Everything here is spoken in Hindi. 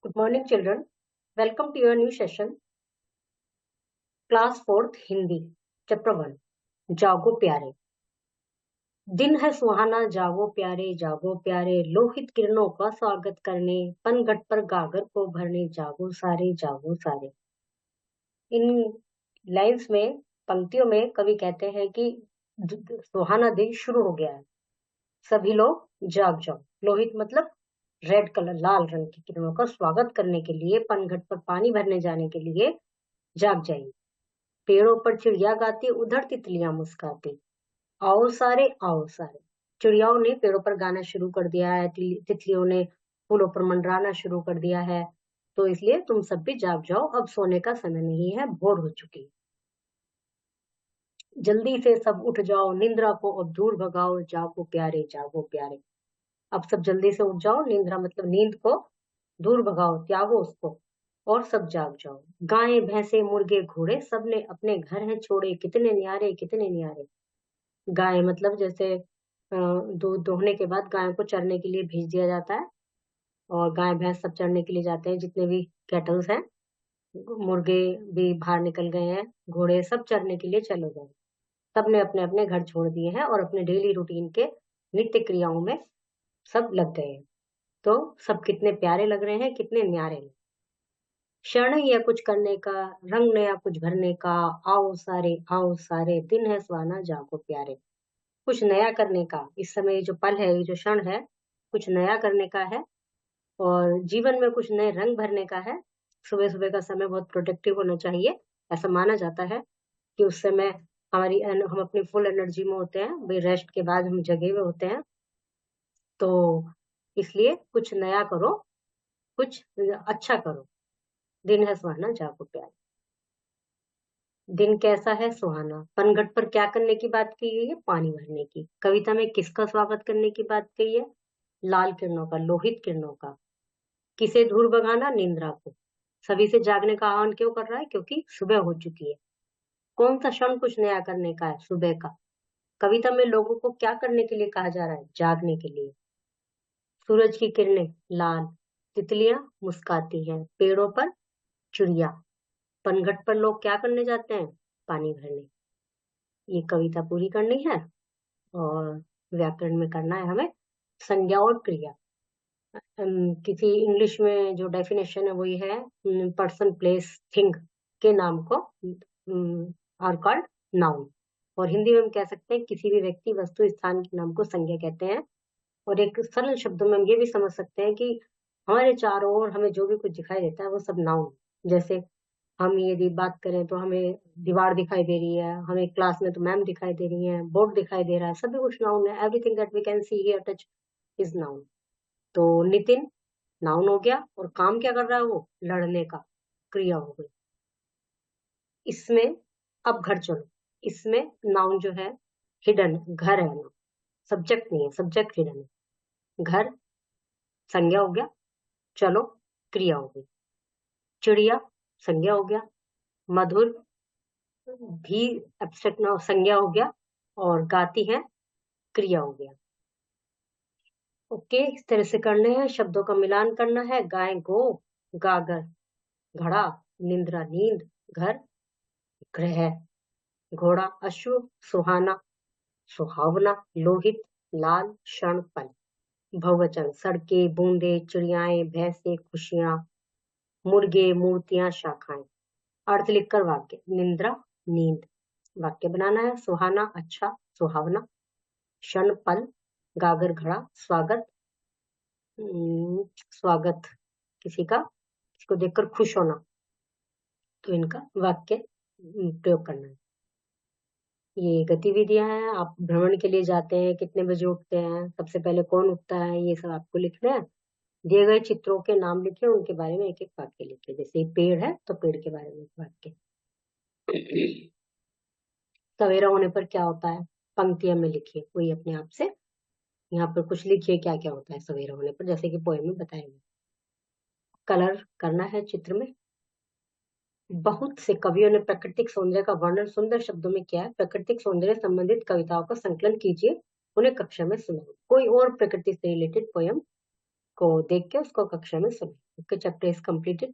Good morning, children. Welcome to your new session, Class 4th Hindi, Chapter 1. जागो प्यारे। दिन है सुहाना, जागो प्यारे, लोहित किरणों का स्वागत करने, पनघट पर गागर को भरने, जागो सारे। इन लाइन्स में, पंक्तियों में कवि कहते हैं कि सुहाना दिन शुरू हो गया है, सभी लोग जाग जाओ। लोहित मतलब रेड कलर, लाल रंग की किरणों का स्वागत करने के लिए, पनघट पर पानी भरने जाने के लिए जाग जाइए। पेड़ों पर चिड़िया गाती, उधर तितलियां मुस्काती, आओ सारे। चिड़ियाओं ने पेड़ों पर गाना शुरू कर दिया है, तितलियों ने फूलों पर मंडराना शुरू कर दिया है, तो इसलिए तुम सब भी जाग जाओ, अब सोने का समय नहीं है, भोर हो चुकी। जल्दी से सब उठ जाओ, निंद्रा को अब दूर भगाओ, जागो प्यारे। अब सब जल्दी से उठ जाओ, निंद्रा मतलब नींद को दूर भगाओ, त्यागो उसको, और सब जाग जाओ। गायें भैंसे मुर्गे घोड़े सबने अपने घर हैं छोड़े, कितने न्यारे। गाय मतलब जैसे दूध दोहने के बाद गायों को चरने के लिए भेज दिया जाता है, और गाय भैंस सब चरने के लिए जाते हैं, जितने भी कैटल्स हैं। मुर्गे भी बाहर निकल गए हैं, घोड़े सब चरने के लिए चले गए। सबने अपने अपने घर छोड़ दिए हैं और अपने डेली रूटीन के नित्य क्रियाओं में सब लग गए हैं। तो सब कितने प्यारे लग रहे हैं, कितने न्यारे। क्षण ही है कुछ करने का, रंग नया कुछ भरने का, आओ सारे, दिन है सुहाना, जागो प्यारे। कुछ नया करने का, इस समय जो पल है, ये जो क्षण है, कुछ नया करने का है, और जीवन में कुछ नए रंग भरने का है। सुबह सुबह का समय बहुत प्रोडक्टिव होना चाहिए, ऐसा माना जाता है कि उस समय हम अपनी फुल एनर्जी में होते हैं, भाई रेस्ट के बाद हम जगे हुए होते हैं। तो इसलिए कुछ नया करो, कुछ अच्छा करो। दिन है सुहाना, जागो प्यारे। दिन कैसा है सुहाना, पनघट पर क्या करने की बात कही गई है? पानी भरने की। कविता में किसका स्वागत करने की बात कही है? लाल किरणों का, लोहित किरणों का। किसे दूर भगाना? निंद्रा को। सभी से जागने का आह्वान क्यों कर रहा है? क्योंकि सुबह हो चुकी है। कौन सा क्षण कुछ नया करने का है? सुबह का। कविता में लोगों को क्या करने के लिए कहा जा रहा है? जागने के लिए। सूरज की किरणें लाल, तितलियां मुस्काती हैं, पेड़ों पर चिड़िया, पनघट पर लोग क्या करने जाते हैं? पानी भरने। ये कविता पूरी करनी है, और व्याकरण में करना है हमें संज्ञा और क्रिया। किसी इंग्लिश में जो डेफिनेशन है वही है, पर्सन प्लेस थिंग के नाम को आर कॉल्ड नाउन, और हिंदी में हम कह सकते हैं किसी भी व्यक्ति वस्तु स्थान के नाम को संज्ञा कहते हैं। और एक सरल शब्दों में हम ये भी समझ सकते हैं कि हमारे चारों ओर हमें जो भी कुछ दिखाई देता है वो सब नाउन। जैसे हम यदि बात करें तो हमें दीवार दिखाई दे रही है, हमें क्लास में तो मैम दिखाई दे रही है, बोर्ड दिखाई दे रहा है, सभी कुछ नाउन है। Everything that we can see here touch is noun. तो नितिन नाउन हो गया, और काम क्या कर रहा है वो? लड़ने का, क्रिया हो गई। इसमें अब घर चलो, इसमें नाउन जो है हिडन, घर है ना, सब्जेक्ट नहीं है, सब्जेक्ट हिडन है। घर संज्ञा हो गया, चलो क्रिया हो गई। चिड़िया संज्ञा हो गया, मधुर भी एब्स्ट्रैक्ट संज्ञा हो गया, और गाती है क्रिया हो गया। ओके, इस तरह से करने हैं, शब्दों का मिलान करना है। गाय गो, गागर घड़ा, निंद्रा नींद, घर ग्रह, घोड़ा अश्व, सुहाना सुहावना, लोहित लाल, क्षण पल। बहुवचन सड़कें, बूंदे, चिड़ियाएं, भैंसे, खुशियां, मुर्गे, मूर्तियां, शाखाएं। अर्थ लिखकर वाक्य, निंद्रा नींद। वाक्य बनाना है, सुहाना अच्छा, सुहावना, क्षण पल, गागर घड़ा, स्वागत, स्वागत किसी का, किसी को देखकर खुश होना, तो इनका वाक्य प्रयोग करना है। ये गतिविधियां हैं, आप भ्रमण के लिए जाते हैं, कितने बजे उठते हैं, सबसे पहले कौन उठता है, ये सब आपको लिखना है। दिए गए चित्रों के नाम लिखे, उनके बारे में एक एक वाक्य लिखे। जैसे पेड़ है तो पेड़ के बारे में एक वाक्य। सवेरा होने पर क्या होता है? पंक्तियां में लिखिए कोई अपने आप से, यहाँ पर कुछ लिखिए क्या क्या होता है सवेरा होने पर, जैसे कि पोएम में बताएंगे। कलर करना है चित्र में। बहुत से कवियों ने प्राकृतिक सौंदर्य का वर्णन सुंदर शब्दों में किया है। प्राकृतिक सौंदर्य संबंधित कविताओं का संकलन कीजिए, उन्हें कक्षा में सुनाओ। कोई और प्रकृति से रिलेटेड पोयम उसको देख के उसको कक्षा में सुने। Okay, chapter is completed.